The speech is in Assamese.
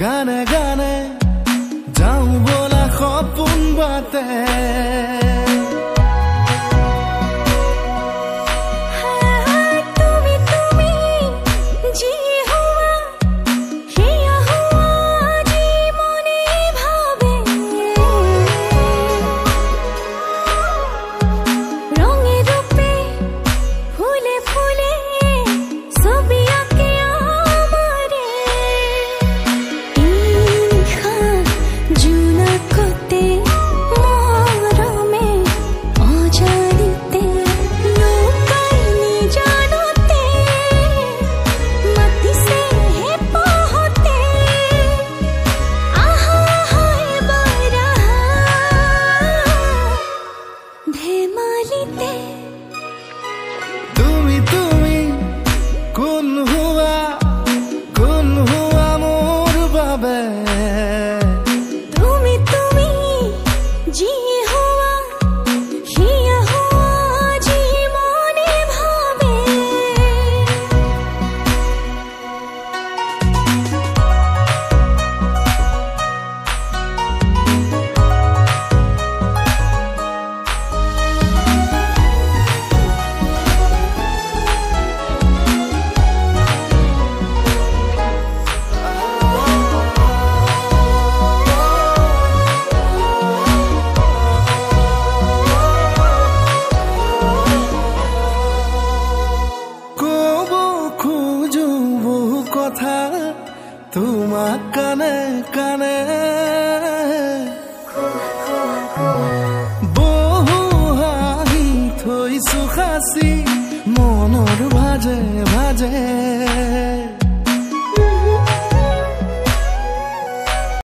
গানে গানে যাওঁ ব'লা সপোন বাটে তুমি তুমি কোন হুয়া মোৰ বাবে তুমি তুমি যি হুয়া হিয়া হুয়া যি মনে ভাবে কথা তোমাক কানে কানে বহু হাঁহি থৈছো সাঁচি মনৰ ভাজে ভাজে